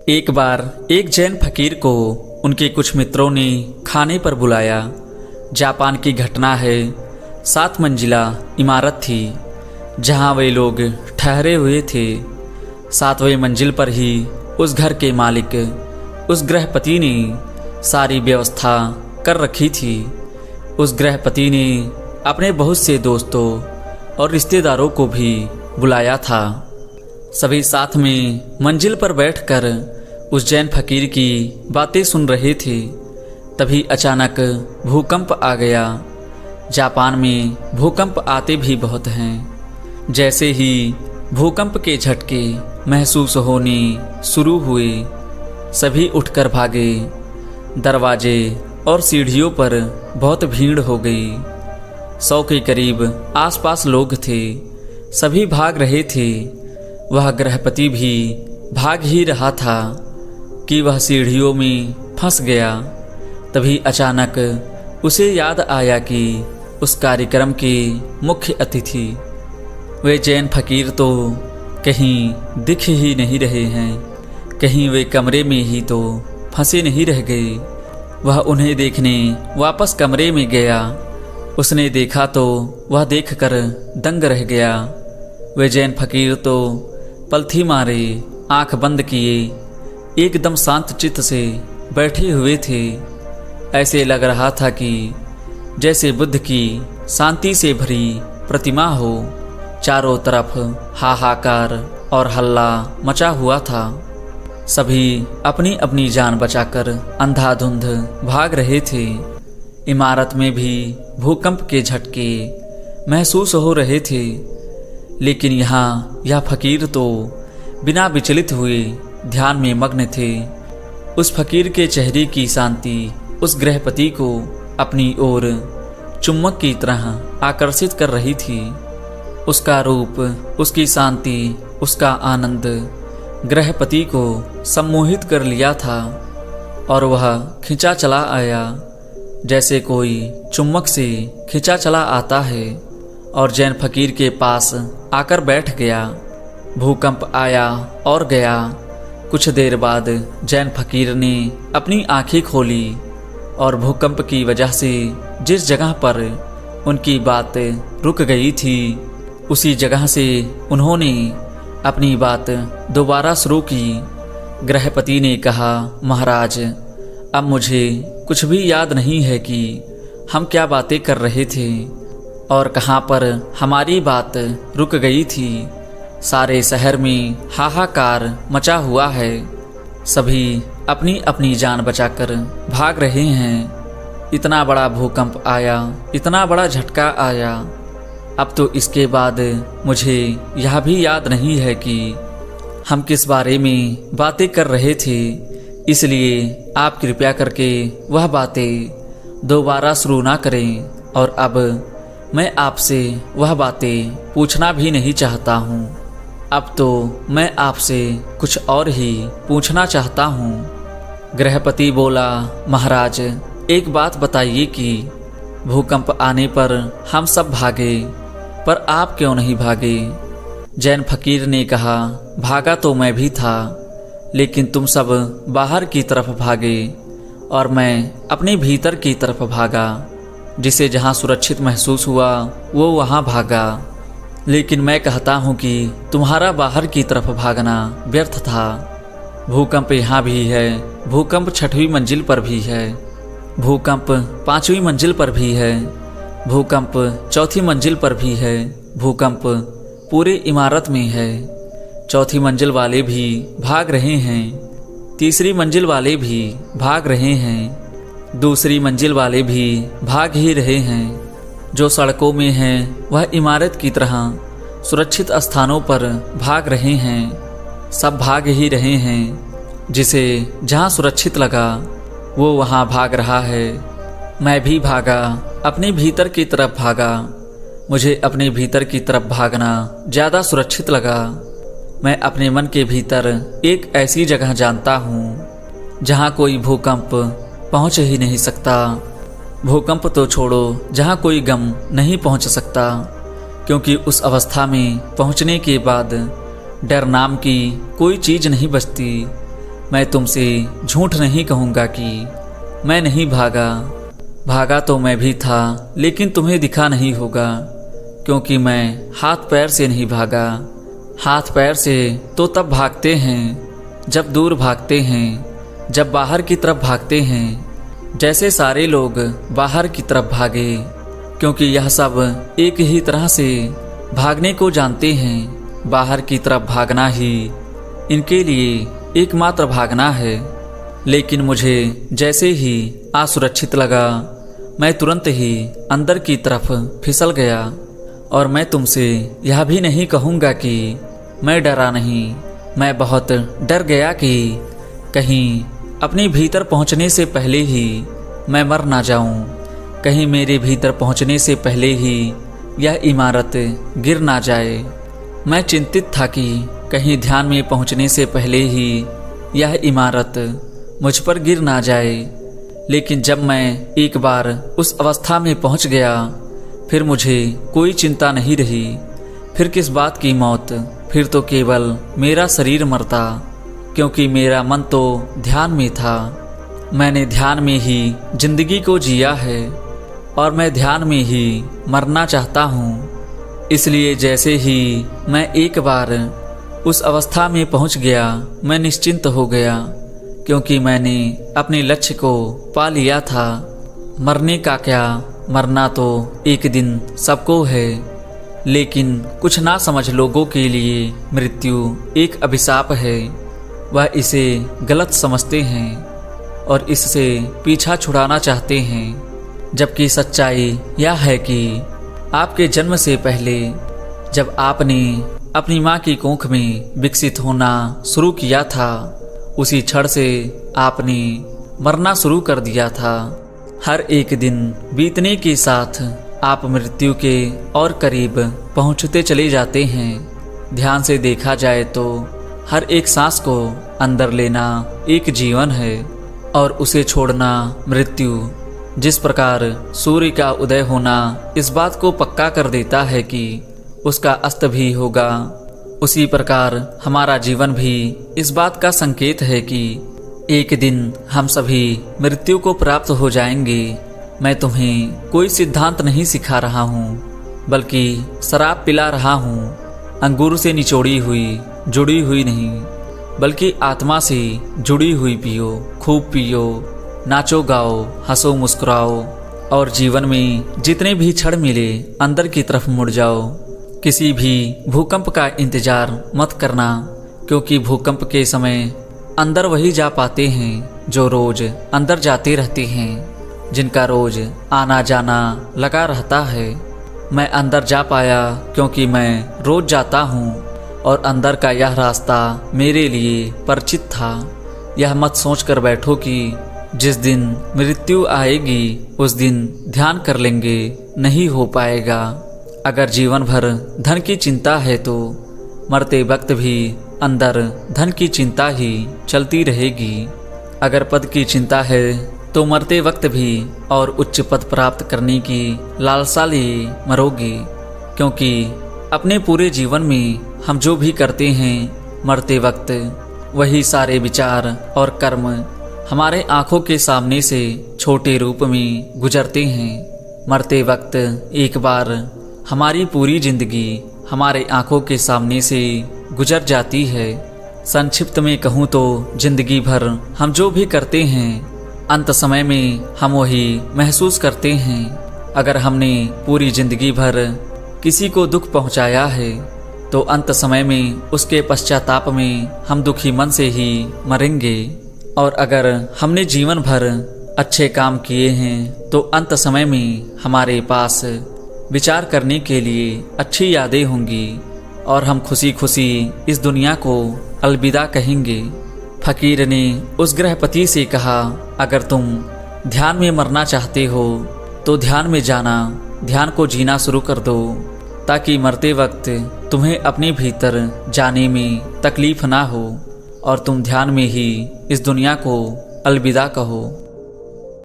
एक बार एक जैन फकीर को उनके कुछ मित्रों ने खाने पर बुलाया। जापान की घटना है। 7 मंजिला इमारत थी जहां वे लोग ठहरे हुए थे। 7वें मंजिल पर ही उस घर के मालिक, उस गृहपति ने सारी व्यवस्था कर रखी थी। उस गृहपति ने अपने बहुत से दोस्तों और रिश्तेदारों को भी बुलाया था। सभी साथ में मंजिल पर बैठकर उस जैन फकीर की बातें सुन रहे थे। तभी अचानक भूकंप आ गया। जापान में भूकंप आते भी बहुत हैं। जैसे ही भूकंप के झटके महसूस होने शुरू हुए, सभी उठकर भागे। दरवाजे और सीढ़ियों पर बहुत भीड़ हो गई। 100 के करीब आसपास लोग थे। सभी भाग रहे थे। वह गृहपति भी भाग ही रहा था कि वह सीढ़ियों में फंस गया। तभी अचानक उसे याद आया कि उस कार्यक्रम के मुख्य अतिथि वे जैन फकीर तो कहीं दिख ही नहीं रहे हैं। कहीं वे कमरे में ही तो फंसे नहीं रह गए। वह उन्हें देखने वापस कमरे में गया। उसने देखा तो वह देखकर दंग रह गया। वे जैन फकीर तो पलथी मारे, आंख बंद किए, एकदम शांत चित्त से बैठे हुए थे। ऐसे लग रहा था कि जैसे बुद्ध की शांति से भरी प्रतिमा हो। चारों तरफ हाहाकार और हल्ला मचा हुआ था। सभी अपनी अपनी जान बचाकर अंधाधुंध भाग रहे थे। इमारत में भी भूकंप के झटके महसूस हो रहे थे, लेकिन यहाँ यह फकीर तो बिना विचलित हुए ध्यान में मग्न थे। उस फकीर के चेहरे की शांति उस गृहपति को अपनी ओर चुम्बक की तरह आकर्षित कर रही थी। उसका रूप, उसकी शांति, उसका आनंद गृहपति को सम्मोहित कर लिया था और वह खिंचा चला आया, जैसे कोई चुम्बक से खिंचा चला आता है, और जैन फकीर के पास आकर बैठ गया। भूकंप आया और गया। कुछ देर बाद जैन फकीर ने अपनी आंखें खोली और भूकंप की वजह से जिस जगह पर उनकी बात रुक गई थी, उसी जगह से उन्होंने अपनी बात दोबारा शुरू की। गृहपति ने कहा, महाराज, अब मुझे कुछ भी याद नहीं है कि हम क्या बातें कर रहे थे और कहाँ पर हमारी बात रुक गई थी। सारे शहर में हाहाकार मचा हुआ है। सभी अपनी अपनी जान बचाकर भाग रहे हैं। इतना बड़ा भूकंप आया, इतना बड़ा झटका आया। अब तो इसके बाद मुझे यह भी याद नहीं है कि हम किस बारे में बातें कर रहे थे। इसलिए आप कृपया करके वह बातें दोबारा शुरू ना करें, और अब मैं आपसे वह बातें पूछना भी नहीं चाहता हूँ। अब तो मैं आपसे कुछ और ही पूछना चाहता हूँ। गृहपति बोला, महाराज, एक बात बताइए कि भूकंप आने पर हम सब भागे, पर आप क्यों नहीं भागे? जैन फकीर ने कहा, भागा तो मैं भी था, लेकिन तुम सब बाहर की तरफ भागे और मैं अपने भीतर की तरफ भागा। जिसे जहाँ सुरक्षित महसूस हुआ वो वहाँ भागा। लेकिन मैं कहता हूँ कि तुम्हारा बाहर की तरफ भागना व्यर्थ था। भूकंप यहाँ भी है, भूकंप 6वीं मंजिल पर भी है, भूकंप 5वीं मंजिल पर भी है, भूकंप 4थी मंजिल पर भी है, भूकंप पूरे इमारत में है। 4थी मंजिल वाले भी भाग रहे हैं, 3री मंजिल वाले भी भाग रहे हैं, 2री मंजिल वाले भी भाग ही रहे हैं। जो सड़कों में हैं वह इमारत की तरह सुरक्षित स्थानों पर भाग रहे हैं। सब भाग ही रहे हैं। जिसे जहाँ सुरक्षित लगा वो वहाँ भाग रहा है। मैं भी भागा, अपने भीतर की तरफ भागा। मुझे अपने भीतर की तरफ भागना ज़्यादा सुरक्षित लगा। मैं अपने मन के भीतर एक ऐसी जगह जानता हूँ जहाँ कोई भूकंप पहुँच ही नहीं सकता। भूकंप तो छोड़ो, जहाँ कोई गम नहीं पहुँच सकता, क्योंकि उस अवस्था में पहुँचने के बाद डर नाम की कोई चीज़ नहीं बचती। मैं तुमसे झूठ नहीं कहूँगा कि मैं नहीं भागा। भागा तो मैं भी था, लेकिन तुम्हें दिखा नहीं होगा, क्योंकि मैं हाथ पैर से नहीं भागा। हाथ पैर से तो तब भागते हैं जब दूर भागते हैं, जब बाहर की तरफ भागते हैं, जैसे सारे लोग बाहर की तरफ भागे, क्योंकि यह सब एक ही तरह से भागने को जानते हैं। बाहर की तरफ भागना ही इनके लिए एकमात्र भागना है। लेकिन मुझे जैसे ही असुरक्षित लगा, मैं तुरंत ही अंदर की तरफ फिसल गया। और मैं तुमसे यह भी नहीं कहूँगा कि मैं डरा नहीं। मैं बहुत डर गया कि कहीं अपने भीतर पहुँचने से पहले ही मैं मर ना जाऊँ, कहीं मेरे भीतर पहुँचने से पहले ही यह इमारत गिर ना जाए। मैं चिंतित था कि कहीं ध्यान में पहुँचने से पहले ही यह इमारत मुझ पर गिर ना जाए। लेकिन जब मैं एक बार उस अवस्था में पहुँच गया, फिर मुझे कोई चिंता नहीं रही। फिर किस बात की मौत, फिर तो केवल मेरा शरीर मरता, क्योंकि मेरा मन तो ध्यान में था। मैंने ध्यान में ही जिंदगी को जिया है और मैं ध्यान में ही मरना चाहता हूँ। इसलिए जैसे ही मैं एक बार उस अवस्था में पहुँच गया, मैं निश्चिंत हो गया, क्योंकि मैंने अपने लक्ष्य को पा लिया था। मरने का क्या, मरना तो एक दिन सबको है, लेकिन कुछ ना समझ लोगों के लिए मृत्यु एक अभिशाप है। वह इसे गलत समझते हैं और इससे पीछा छुड़ाना चाहते हैं, जबकि सच्चाई यह है कि आपके जन्म से पहले जब आपने अपनी माँ की कोख में विकसित होना शुरू किया था, उसी क्षण से आपने मरना शुरू कर दिया था। हर एक दिन बीतने के साथ आप मृत्यु के और करीब पहुंचते चले जाते हैं। ध्यान से देखा जाए तो हर एक सांस को अंदर लेना एक जीवन है और उसे छोड़ना मृत्यु। जिस प्रकार सूर्य का उदय होना इस बात को पक्का कर देता है कि उसका अस्त भी होगा, उसी प्रकार हमारा जीवन भी इस बात का संकेत है कि एक दिन हम सभी मृत्यु को प्राप्त हो जाएंगे। मैं तुम्हें कोई सिद्धांत नहीं सिखा रहा हूँ, बल्कि शराब पिला रहा हूँ। अंगूर से निचोड़ी हुई, जुड़ी हुई नहीं, बल्कि आत्मा से जुड़ी हुई पियो। खूब पियो, नाचो गाओ, हंसो मुस्कुराओ और जीवन में जितने भी क्षण मिले अंदर की तरफ मुड़ जाओ। किसी भी भूकंप का इंतजार मत करना, क्योंकि भूकंप के समय अंदर वही जा पाते हैं जो रोज अंदर जाते रहते हैं, जिनका रोज आना जाना लगा रहता है। मैं अंदर जा पाया क्योंकि मैं रोज जाता हूँ और अंदर का यह रास्ता मेरे लिए परिचित था। यह मत सोच कर बैठो कि जिस दिन मृत्यु आएगी उस दिन ध्यान कर लेंगे, नहीं हो पाएगा। अगर जीवन भर धन की चिंता है तो मरते वक्त भी अंदर धन की चिंता ही चलती रहेगी। अगर पद की चिंता है तो मरते वक्त भी और उच्च पद प्राप्त करने की लालसा लिए मरोगे, क्योंकि अपने पूरे जीवन में हम जो भी करते हैं मरते वक्त वही सारे विचार और कर्म हमारे आंखों के सामने से छोटे रूप में गुजरते हैं। मरते वक्त एक बार हमारी पूरी जिंदगी हमारे आंखों के सामने से गुजर जाती है। संक्षिप्त में कहूँ तो जिंदगी भर हम जो भी करते हैं अंत समय में हम वही महसूस करते हैं। अगर हमने पूरी जिंदगी भर किसी को दुख पहुंचाया है तो अंत समय में उसके पश्चाताप में हम दुखी मन से ही मरेंगे। और अगर हमने जीवन भर अच्छे काम किए हैं तो अंत समय में हमारे पास विचार करने के लिए अच्छी यादें होंगी और हम खुशी खुशी इस दुनिया को अलविदा कहेंगे। फकीर ने उस गृहपति से कहा, अगर तुम ध्यान में मरना चाहते हो तो ध्यान में जाना, ध्यान को जीना शुरू कर दो, ताकि मरते वक्त तुम्हें अपने भीतर जाने में तकलीफ ना हो और तुम ध्यान में ही इस दुनिया को अलविदा कहो।